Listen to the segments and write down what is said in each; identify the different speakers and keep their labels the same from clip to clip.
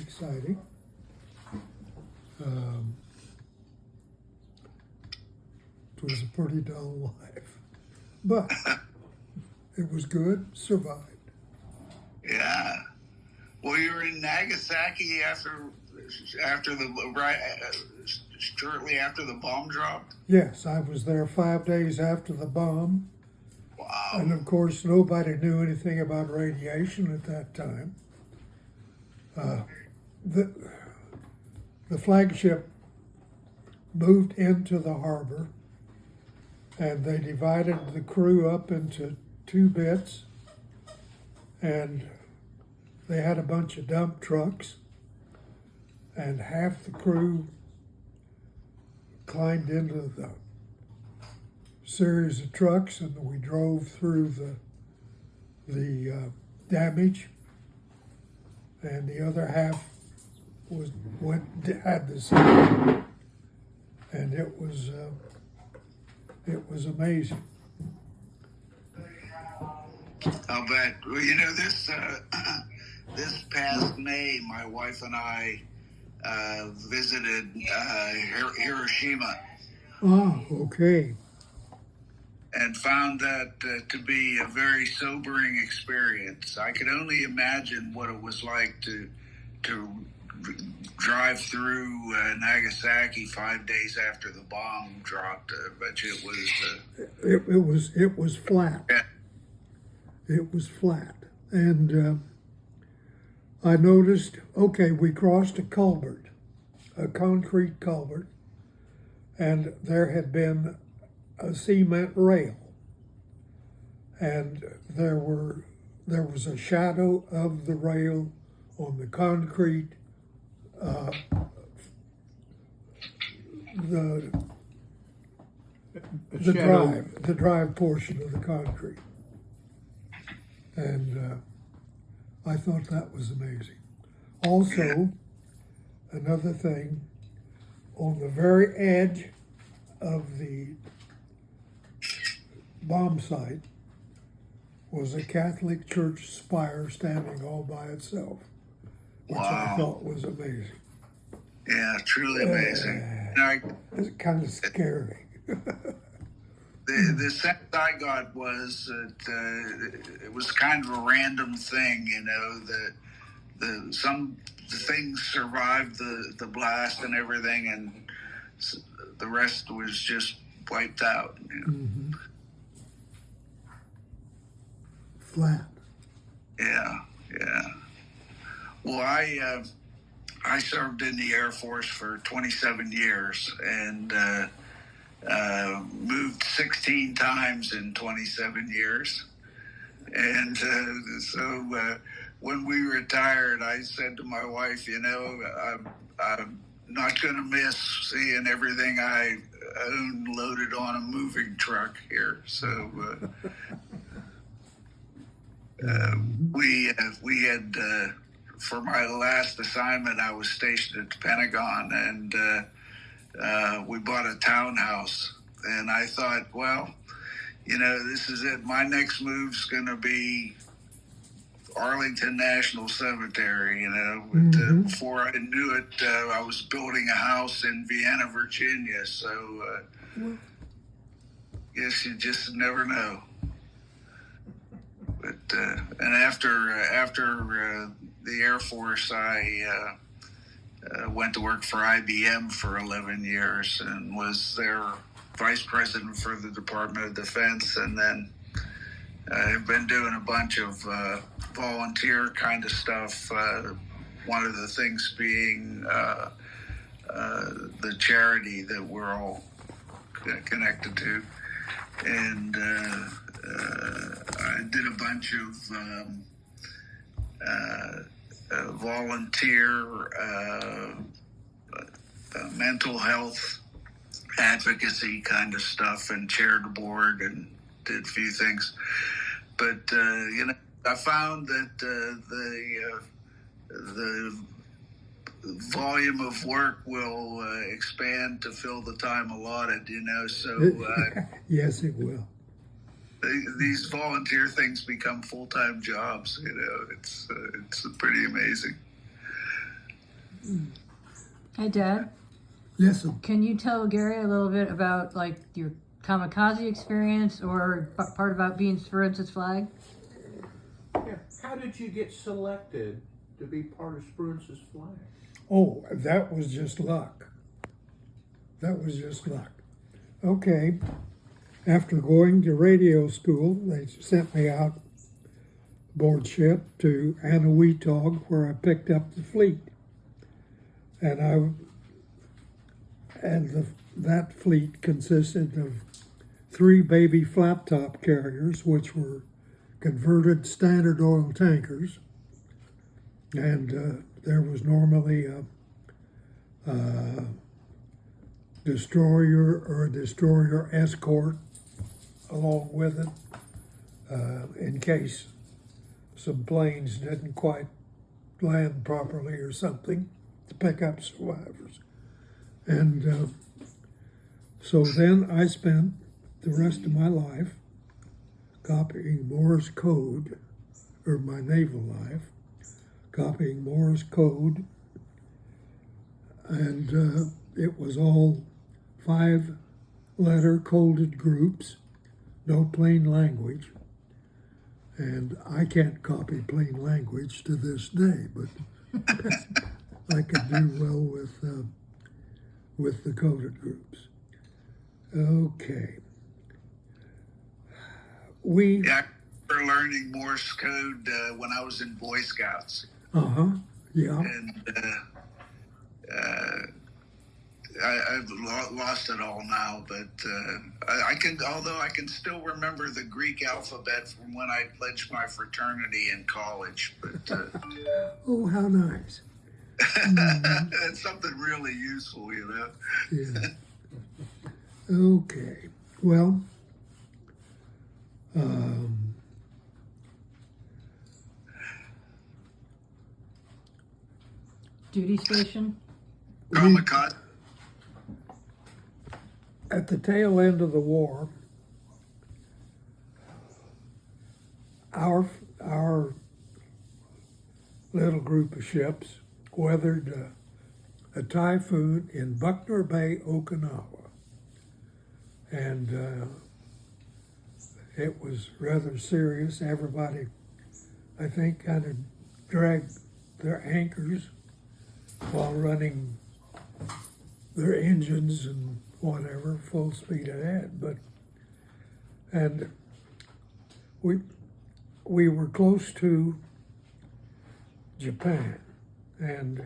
Speaker 1: exciting. It was a pretty dull life, but it was good, survived.
Speaker 2: Yeah. Well, you were in Nagasaki after the right shortly after the bomb dropped.
Speaker 1: Yes, I was there 5 days after the bomb.
Speaker 2: Wow.
Speaker 1: And of course, nobody knew anything about radiation at that time. The flagship moved into the harbor, and they divided the crew up into two bits, and they had a bunch of dump trucks, and half the crew climbed into the series of trucks, and we drove through the damage, and the other half had the same, and it was amazing.
Speaker 2: I'll bet. Well, you know, this past May, my wife and I visited Hiroshima.
Speaker 1: Oh, okay.
Speaker 2: And found that to be a very sobering experience. I could only imagine what it was like to drive through Nagasaki 5 days after the bomb dropped. I bet you it was.
Speaker 1: It was flat.
Speaker 2: Yeah.
Speaker 1: It was flat, and I noticed. Okay, we crossed a culvert, a concrete culvert, and there had been a cement rail, and there was a shadow of the rail on the concrete, the drive portion of the concrete, and I thought that was amazing. Also, another thing, on the very edge of the bomb site was a Catholic church spire standing all by itself, which I thought was amazing.
Speaker 2: Yeah, truly amazing.
Speaker 1: It's kind of scary.
Speaker 2: The sense I got was that it was kind of a random thing, you know, some things survived the blast and everything, and the rest was just wiped out. You know?
Speaker 1: Mm-hmm. Flat.
Speaker 2: Yeah. Well, I served in the Air Force for 27 years and moved 16 times in 27 years. And so when we retired, I said to my wife, you know, I'm not going to miss seeing everything I own loaded on a moving truck here. So we had for my last assignment, I was stationed at the Pentagon, and we bought a townhouse. And I thought, well, you know, this is it. My next move's going to be Arlington National Cemetery. You know, but, before I knew it, I was building a house in Vienna, Virginia. So, guess you just never know. But and after the Air Force, I went to work for IBM for 11 years and was their vice president for the Department of Defense, and then I've been doing a bunch of volunteer kind of stuff. One of the things being the charity that we're all connected to, and I did a bunch of volunteer mental health advocacy kind of stuff, and chaired the board and did a few things. But you know, I found that the volume of work will expand to fill the time allotted. You know, so
Speaker 1: yes, it will.
Speaker 2: These volunteer things become full-time jobs. You know, it's pretty amazing.
Speaker 3: Hey, Dad,
Speaker 1: Yes,
Speaker 3: can you tell Gary a little bit about like your kamikaze experience or part about being Spirit's flag?
Speaker 4: Yeah. How did you get selected to be part of Spruance's flag?
Speaker 1: oh, that was just luck. That was just luck. Okay, after going to radio school, they sent me out aboard ship to Anahuetog, where I picked up the fleet. That fleet consisted of 3 baby flat top carriers, which were converted Standard Oil tankers, and there was normally a destroyer or a destroyer escort along with it, in case some planes didn't quite land properly or something, to pick up survivors. And so then I spent the rest of my life copying Morse code, or my naval life, copying Morse code, and it was all 5-letter coded groups, no plain language. And I can't copy plain language to this day, but I could do well with the coded groups. Okay.
Speaker 2: Yeah, I remember learning Morse code when I was in Boy Scouts,
Speaker 1: Yeah.
Speaker 2: and I've lost it all now. But I can, although I can still remember the Greek alphabet from when I pledged my fraternity in college. But
Speaker 1: Oh, how nice.
Speaker 2: it's something really useful, you know.
Speaker 1: Yeah. Okay. Well,
Speaker 3: Duty station?
Speaker 2: Kamikaze.
Speaker 1: at the tail end of the war, our little group of ships weathered a typhoon in Buckner Bay, Okinawa, and it was rather serious. Everybody, I think, kind of dragged their anchors while running their engines and whatever full speed ahead. And we were close to Japan, and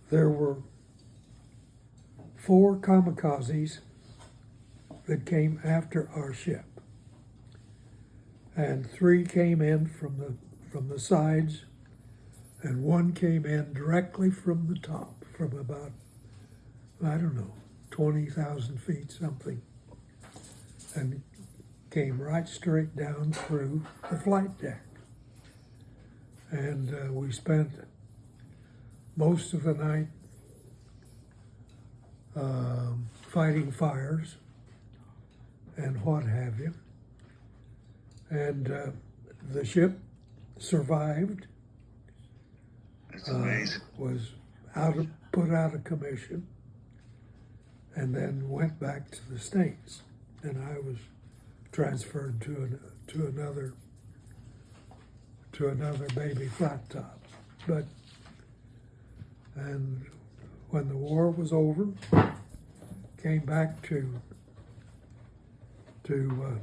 Speaker 1: there were 4 kamikazes that came after our ship, and 3 came in from the sides, and 1 came in directly from the top, from about, I don't know, 20,000 feet something, and came right straight down through the flight deck. And we spent most of the night fighting fires and what have you. And the ship survived.
Speaker 2: That's amazing.
Speaker 1: Was put out of commission, and then went back to the States, and I was transferred to another baby flat top. And when the war was over, came back to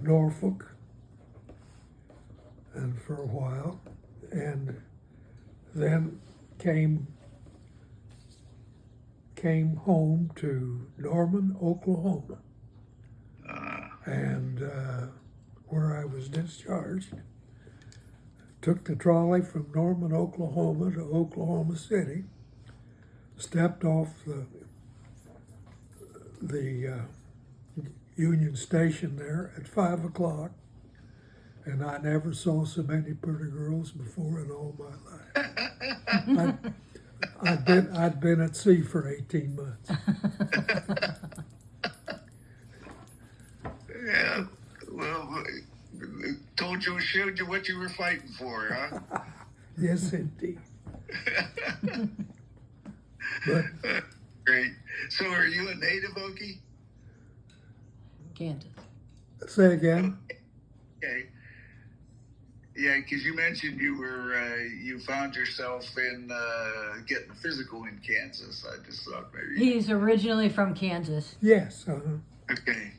Speaker 1: Norfolk, and for a while, and then came home to Norman, Oklahoma, and where I was discharged. Took the trolley from Norman, Oklahoma to Oklahoma City, stepped off the Union Station there at 5 o'clock, and I never saw so many pretty girls before in all my life. I'd been at sea for 18 months.
Speaker 2: Yeah, well, showed you what you were fighting for, huh?
Speaker 1: Yes, indeed. But
Speaker 2: Great. So, are you a native Okie?
Speaker 3: Kansas.
Speaker 1: say again.
Speaker 2: Okay. Yeah, because you mentioned you were you found yourself in getting physical in Kansas. I just thought maybe.
Speaker 3: He's originally from Kansas.
Speaker 1: Yes.
Speaker 2: Okay.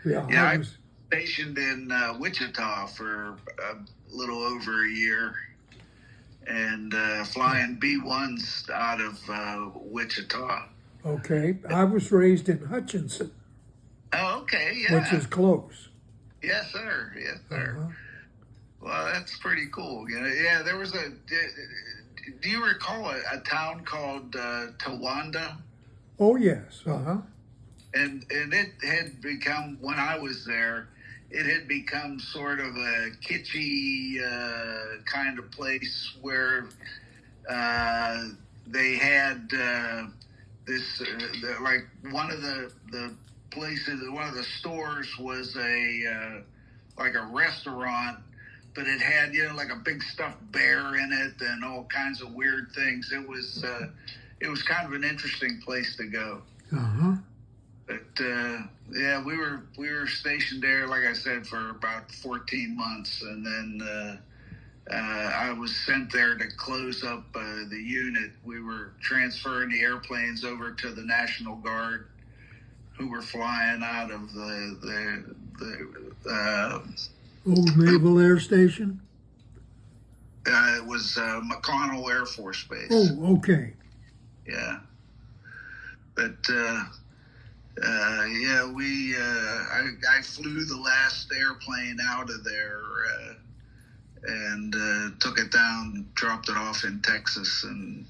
Speaker 1: Yeah,
Speaker 2: Yeah,
Speaker 1: I
Speaker 2: I
Speaker 1: was.
Speaker 2: stationed in Wichita for a little over a year, and flying B-1s out of Wichita.
Speaker 1: Okay, I was raised in Hutchinson,
Speaker 2: Oh, okay, yeah.
Speaker 1: which is close.
Speaker 2: Yes, sir. Yes, sir.
Speaker 1: Uh-huh.
Speaker 2: Well, that's pretty cool. You know, yeah, there was a. Do you recall a town called Towanda?
Speaker 1: Oh yes. Uh-huh.
Speaker 2: And it had become, when I was there, it had become sort of a kitschy kind of place where they had this like one of the places, one of the stores was a like a restaurant, but it had, you know, like a big stuffed bear in it and all kinds of weird things. It was kind of an interesting place to go.
Speaker 1: Uh-huh.
Speaker 2: But yeah, we were stationed there, like I said, for about 14 months, and then I was sent there to close up the unit. We were transferring the airplanes over to the National Guard, who were flying out of the
Speaker 1: Old Naval Air Station.
Speaker 2: it was McConnell Air Force Base.
Speaker 1: Oh, okay.
Speaker 2: Yeah, but. Yeah, I flew the last airplane out of there and took it down, dropped it off in Texas, and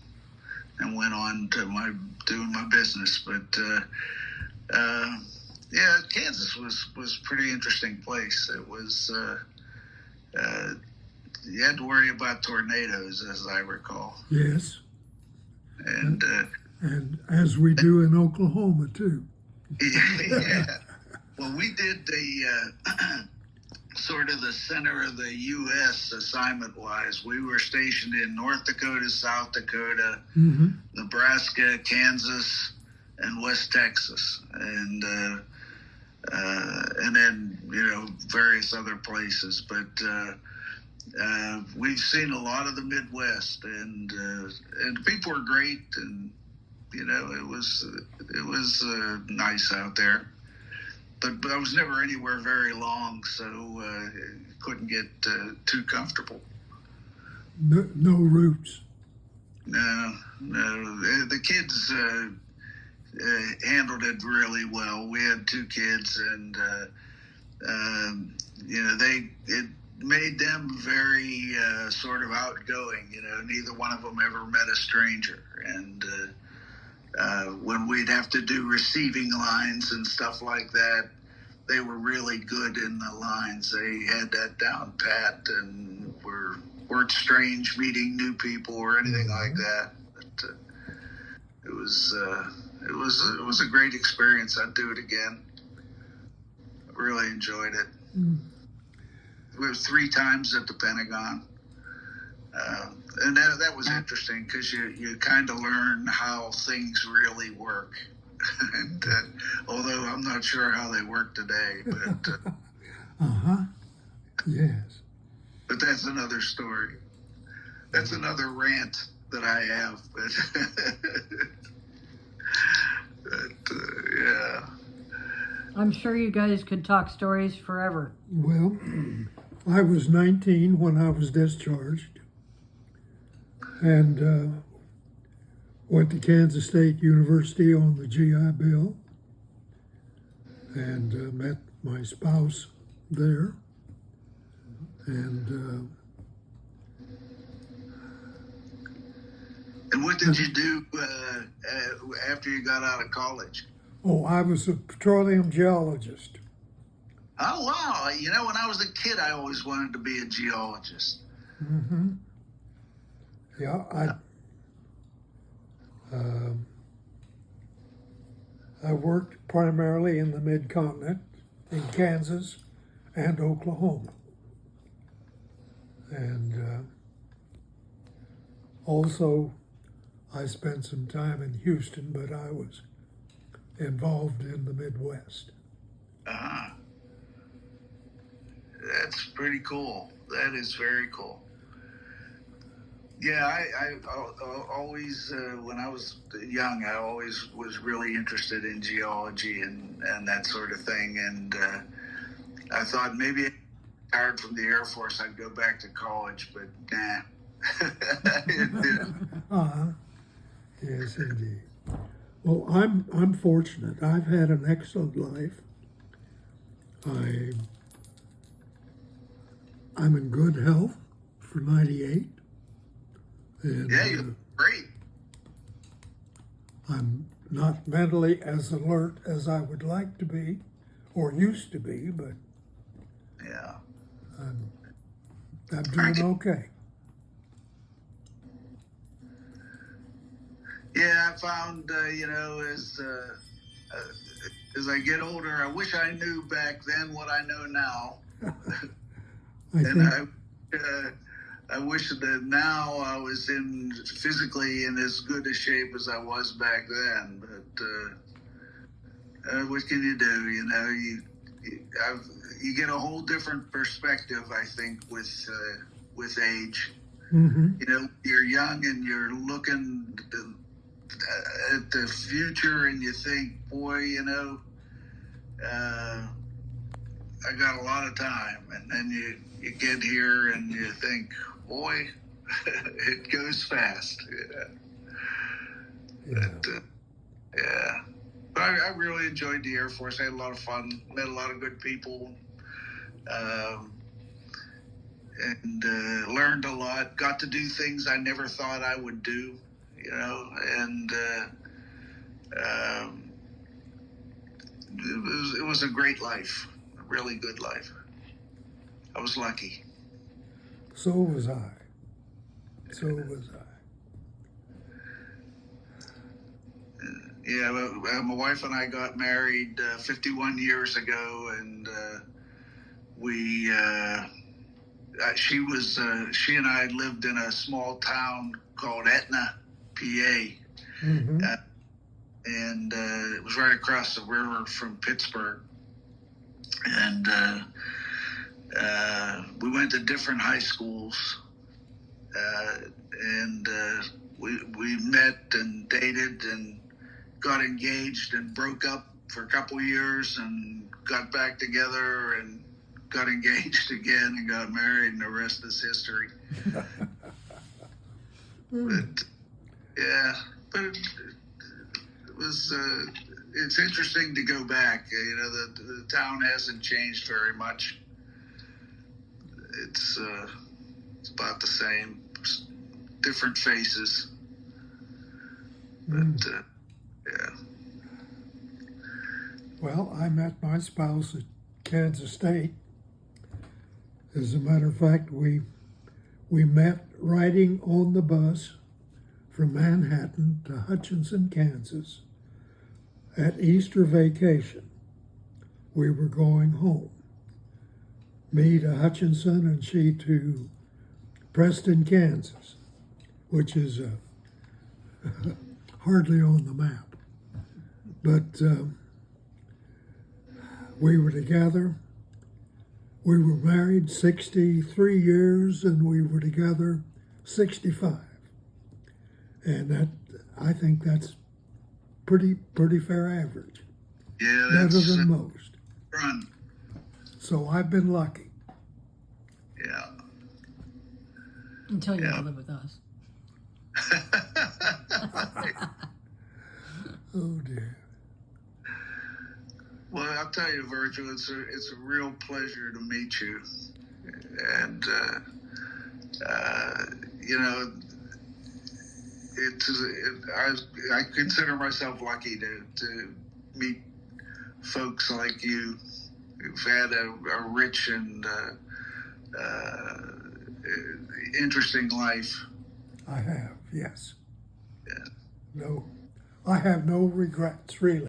Speaker 2: went on to doing my business. But yeah, Kansas was a pretty interesting place. It was you had to worry about tornadoes, as I recall,
Speaker 1: Yes,
Speaker 2: and
Speaker 1: and as we do in Oklahoma too.
Speaker 2: yeah. Well, we did the sort of the center of the U.S. assignment-wise. We were stationed in North Dakota, South Dakota,
Speaker 1: Mm-hmm.
Speaker 2: Nebraska, Kansas, and West Texas, and then, you know, various other places. But we've seen a lot of the Midwest, and the people are great, and you know, it was nice out there, but I was never anywhere very long, so couldn't get too comfortable.
Speaker 1: No roots.
Speaker 2: No, the kids handled it really well. We had 2 kids, and you know, it made them very sort of outgoing. You know, neither one of them ever met a stranger, and when we'd have to do receiving lines and stuff like that, they were really good in the lines. They had that down pat and weren't strange meeting new people or anything like that. But it was a great experience. I'd do it again. I really enjoyed it. We were 3 times at the Pentagon. And that was interesting because you kind of learn how things really work. And although I'm not sure how they work today, but
Speaker 1: Uh-huh. Yes.
Speaker 2: but that's another story. That's another rant that I have. But yeah.
Speaker 3: I'm sure you guys could talk stories forever.
Speaker 1: Well, I was 19 when I was discharged, and went to Kansas State University on the GI Bill, and met my spouse there, and
Speaker 2: And what did you do after you got out of college?
Speaker 1: I was a petroleum geologist.
Speaker 2: Oh, wow. You know, when I was a kid, I always wanted to be a geologist.
Speaker 1: Mm-hmm. Yeah, I worked primarily in the mid-continent, in Kansas and Oklahoma. And Also, I spent some time in Houston, but I was involved in the Midwest.
Speaker 2: Uh-huh. That's pretty cool. That is very cool. Yeah, I always, when I was young, I always was really interested in geology and that sort of thing. And I thought maybe retired from the Air Force, I'd go back to college, but nah.
Speaker 1: Uh-huh. Yes, indeed. Well, I'm fortunate. I've had an excellent life. I'm in good health for 98. And,
Speaker 2: Yeah, you're great.
Speaker 1: I'm not mentally as alert as I would like to be, or used to be, but
Speaker 2: Yeah.
Speaker 1: I'm doing okay.
Speaker 2: Yeah, I found, as I get older, I wish I knew back then what I know now.
Speaker 1: I think
Speaker 2: I wish that now I was physically in as good a shape as I was back then. But what can you do? You get a whole different perspective, I think, with age.
Speaker 1: mm-hmm.
Speaker 2: You're young and you're looking at the future, and you think, boy, I got a lot of time. And then you get here and you think, boy, it goes fast.
Speaker 1: Yeah.
Speaker 2: But, yeah. But I really enjoyed the Air Force. I had a lot of fun, met a lot of good people, and learned a lot. Got to do things I never thought I would do, and it was a great life, a really good life. I was lucky.
Speaker 1: So was I. So was I.
Speaker 2: Yeah, my wife and I got married 51 years ago, and she and I lived in a small town called Etna, PA,
Speaker 1: Mm-hmm.
Speaker 2: and it was right across the river from Pittsburgh. And we went to different high schools, and we met and dated and got engaged and broke up for a couple years and got back together and got engaged again and got married, and the rest is history. But it was it's interesting to go back. The town hasn't changed very much. It's about the same, different faces. But yeah.
Speaker 1: Well, I met my spouse at Kansas State. As a matter of fact, we met riding on the bus from Manhattan to Hutchinson, Kansas at Easter vacation. We were going home. Me to Hutchinson and she to Preston, Kansas, which is hardly on the map. But we were together. We were married 63 years and we were together 65. And I think that's pretty fair average.
Speaker 2: Yeah,
Speaker 1: Better
Speaker 2: that's
Speaker 1: than most.
Speaker 2: run.
Speaker 1: So I've been lucky.
Speaker 2: Yeah.
Speaker 3: Until you
Speaker 2: Yeah.
Speaker 3: live with us.
Speaker 1: Oh dear.
Speaker 2: Well, I'll tell you, Virgil, it's a real pleasure to meet you, and I consider myself lucky to meet folks like you who've had a rich and interesting life.
Speaker 1: I have, yes.
Speaker 2: Yeah.
Speaker 1: No, I have no regrets, really.